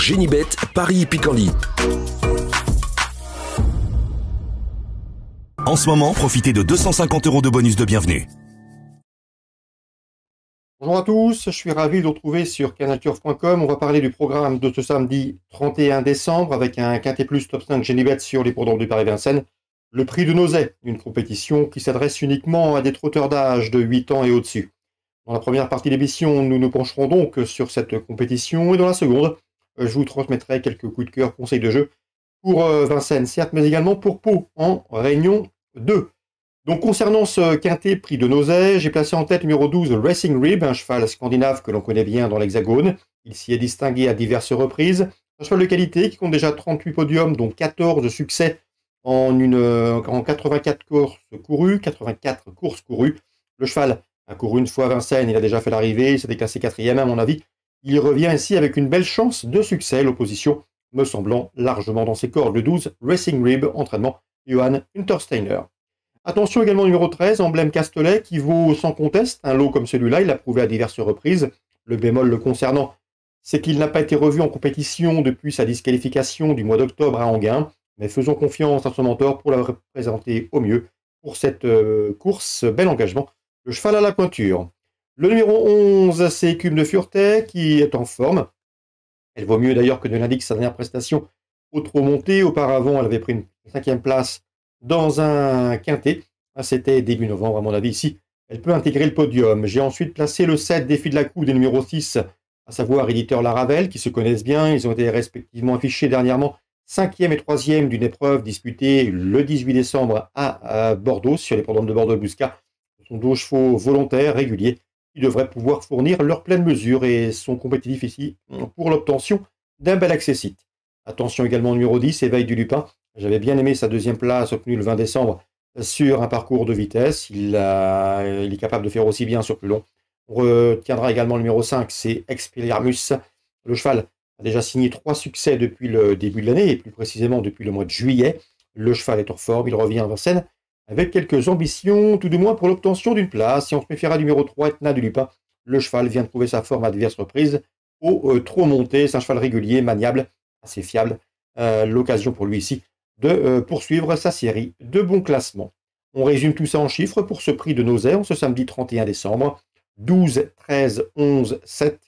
Génibet, Paris Picanly. En ce moment, profitez de 250 € de bonus de bienvenue. Bonjour à tous, je suis ravi de vous retrouver sur canalturf.com. On va parler du programme de ce samedi 31 décembre avec un Quintet Plus Top 5 Génibet sur l'hippodrome du Paris-Vincennes. Le prix de Nozay, une compétition qui s'adresse uniquement à des trotteurs d'âge de 8 ans et au-dessus. Dans la première partie de l'émission, nous nous pencherons donc sur cette compétition et dans la seconde, je vous transmettrai quelques coups de cœur, conseils de jeu pour Vincennes, certes, mais également pour Pau en Réunion 2. Donc concernant ce quintet prix de Nozay, j'ai placé en tête numéro 12 Racing Rib, un cheval scandinave que l'on connaît bien dans l'Hexagone. Il s'y est distingué à diverses reprises. Un cheval de qualité qui compte déjà 38 podiums, dont 14 succès en 84 courses courues. Le cheval a couru une fois à Vincennes, il a déjà fait l'arrivée, il s'est déclassé 4e à mon avis. Il revient ici avec une belle chance de succès, l'opposition me semblant largement dans ses cordes. Le 12 Racing Rib, entraînement Johan Untersteiner. Attention également au numéro 13, Emblème Castelet, qui vaut sans conteste un lot comme celui-là, il l'a prouvé à diverses reprises. Le bémol le concernant, c'est qu'il n'a pas été revu en compétition depuis sa disqualification du mois d'octobre à Enghien, mais faisons confiance à son mentor pour la représenter au mieux pour cette course. Bel engagement, le cheval à la pointure. Le numéro 11, c'est Écume de Furetet, qui est en forme. Elle vaut mieux d'ailleurs que de l'indique sa dernière prestation au trot monté. Auparavant, elle avait pris une 5e place dans un quintet. C'était début novembre, à mon avis, ici. Elle peut intégrer le podium. J'ai ensuite placé le 7 Défi de la Coude et numéro 6, à savoir Éditeur Laravel, qui se connaissent bien. Ils ont été respectivement affichés dernièrement 5e et 3e d'une épreuve disputée le 18 décembre à Bordeaux, sur les programmes de Bordeaux-Bouscat. Ce sont 2 chevaux volontaires, réguliers, qui devraient pouvoir fournir leur pleine mesure et sont compétitifs ici pour l'obtention d'un bel accessite. Attention également au numéro 10, Éveil du Lupin. J'avais bien aimé sa 2e place obtenue le 20 décembre sur un parcours de vitesse. Il est capable de faire aussi bien sur plus long. On retiendra également le numéro 5, c'est Expelliarmus. Le cheval a déjà signé 3 succès depuis le début de l'année, et plus précisément depuis le mois de juillet. Le cheval est en forme, il revient à Vincennes avec quelques ambitions, tout du moins pour l'obtention d'une place. Si on se méfiera du numéro 3, Etna du Lupin, le cheval vient de trouver sa forme à diverses reprises au trot monté. C'est un cheval régulier, maniable, assez fiable. L'occasion pour lui ici de poursuivre sa série de bons classements. On résume tout ça en chiffres pour ce prix de Nozay en ce samedi 31 décembre. 12, 13, 11, 7,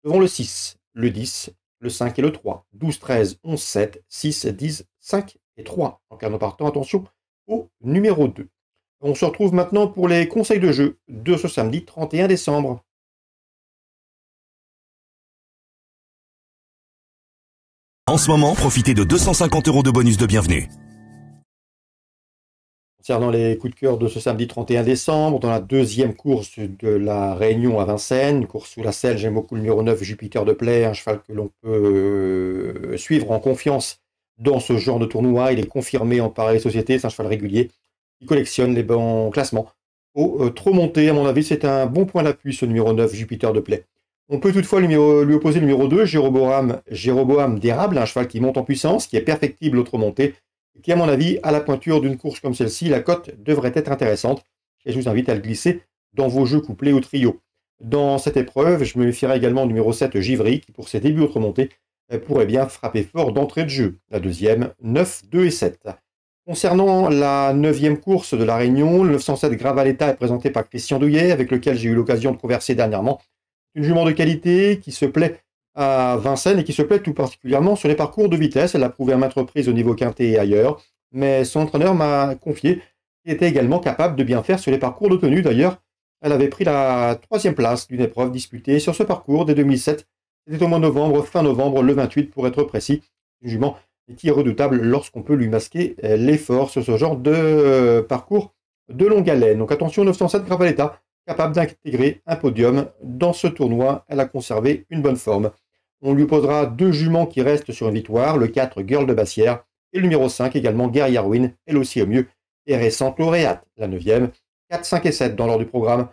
devant le 6, le 10, le 5 et le 3. 12, 13, 11, 7, 6, 10, 5 et 3. En cas de partant, attention au numéro 2. On se retrouve maintenant pour les conseils de jeu de ce samedi 31 décembre. En ce moment, profitez de 250 € de bonus de bienvenue. Concernant les coups de cœur de ce samedi 31 décembre, dans la 2e course de la Réunion à Vincennes, une course sous la selle, j'aime beaucoup le numéro 9, Jupiter de Play, un cheval que l'on peut suivre en confiance dans ce genre de tournoi. Il est confirmé en pareille société, c'est un cheval régulier. Il collectionne les bons classements. Au trot monté, à mon avis, c'est un bon point d'appui, ce numéro 9, Jupiter de Play. On peut toutefois lui opposer le numéro 2, Jéroboam d'Érable, un cheval qui monte en puissance, qui est perfectible au trot monté, et qui, à mon avis, à la pointure d'une course comme celle-ci, la cote devrait être intéressante. Et je vous invite à le glisser dans vos jeux couplés au trio. Dans cette épreuve, je me méfierai également au numéro 7, Givry, qui, pour ses débuts au trot monté, pourrait bien frapper fort d'entrée de jeu. La 2e, 9, 2 et 7. Concernant la 9e course de la Réunion, le 907 Gravaletta est présenté par Christian Douillet, avec lequel j'ai eu l'occasion de converser dernièrement. Une jument de qualité qui se plaît à Vincennes et qui se plaît tout particulièrement sur les parcours de vitesse. Elle a prouvé à maintes reprises au niveau quintet et ailleurs, mais son entraîneur m'a confié qu'elle était également capable de bien faire sur les parcours de tenue. D'ailleurs, elle avait pris la 3e place d'une épreuve disputée sur ce parcours dès 2007. C'était au mois de novembre, fin novembre, le 28 pour être précis. Une jument qui est redoutable lorsqu'on peut lui masquer l'effort sur ce genre de parcours de longue haleine. Donc attention, 907 Gravaletta, capable d'intégrer un podium dans ce tournoi. Elle a conservé une bonne forme. On lui opposera 2 juments qui restent sur une victoire, le 4 Girl de Bassière et le numéro 5 également Guerrière Win, elle aussi au mieux, et récente lauréate, la 9e, 4, 5 et 7 dans l'ordre du programme.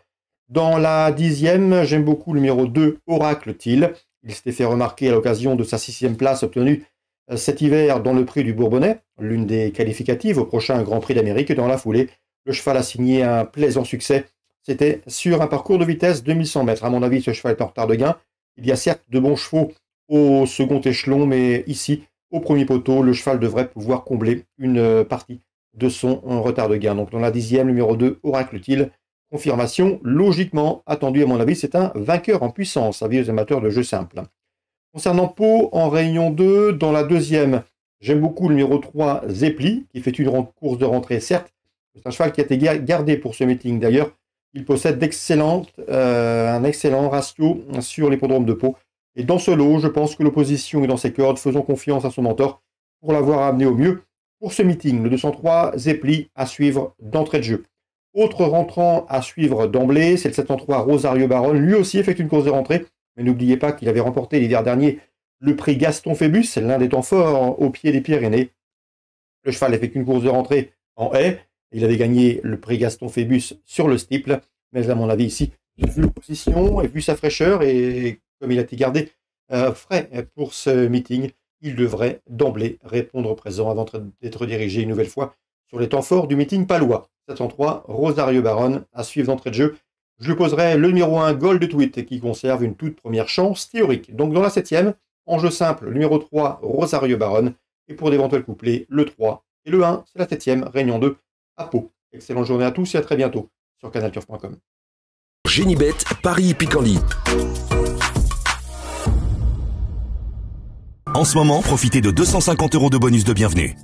Dans la 10e, j'aime beaucoup le numéro 2 Oracle Thiel. Il s'était fait remarquer à l'occasion de sa 6e place obtenue cet hiver dans le prix du Bourbonnais, l'une des qualificatives au prochain Grand Prix d'Amérique. Dans la foulée, le cheval a signé un plaisant succès. C'était sur un parcours de vitesse 2100 mètres. À mon avis, ce cheval est en retard de gain. Il y a certes de bons chevaux au second échelon, mais ici, au premier poteau, le cheval devrait pouvoir combler une partie de son retard de gain. Donc dans la 10e, numéro 2, Oracle-t-il. Confirmation logiquement attendue à mon avis, c'est un vainqueur en puissance, avis aux amateurs de jeu simple. Concernant Pau, en réunion 2, dans la 2e, j'aime beaucoup le numéro 3, Zepli, qui fait une course de rentrée, certes. C'est un cheval qui a été gardé pour ce meeting d'ailleurs. Il possède un excellent ratio sur l'hippodrome de Pau. Et dans ce lot, je pense que l'opposition est dans ses cordes. Faisons confiance à son mentor pour l'avoir amené au mieux pour ce meeting. Le 203, Zepli, à suivre d'entrée de jeu. Autre rentrant à suivre d'emblée, c'est le 703, Rosario Baron. Lui aussi effectue une course de rentrée. Mais n'oubliez pas qu'il avait remporté l'hiver dernier le prix Gaston Phébus, l'un des temps forts au pied des Pyrénées. Le cheval effectue une course de rentrée en haie. Il avait gagné le prix Gaston Phébus sur le steeple. Mais à mon avis ici, vu l'opposition et vu sa fraîcheur et comme il a été gardé frais pour ce meeting, il devrait d'emblée répondre présent avant d'être dirigé une nouvelle fois sur les temps forts du meeting palois. 703, Rosario Baron, à suivre d'entrée de jeu. Je lui poserai le numéro 1, Gold Tweet, qui conserve une toute première chance théorique. Donc dans la 7e, en jeu simple, le numéro 3, Rosario Baron. Et pour d'éventuels couplets, le 3 et le 1, c'est la 7e, réunion 2, à Pau. Excellente journée à tous et à très bientôt sur canalturf.com. Génibet, Paris Picardie. En ce moment, profitez de 250 € de bonus de bienvenue.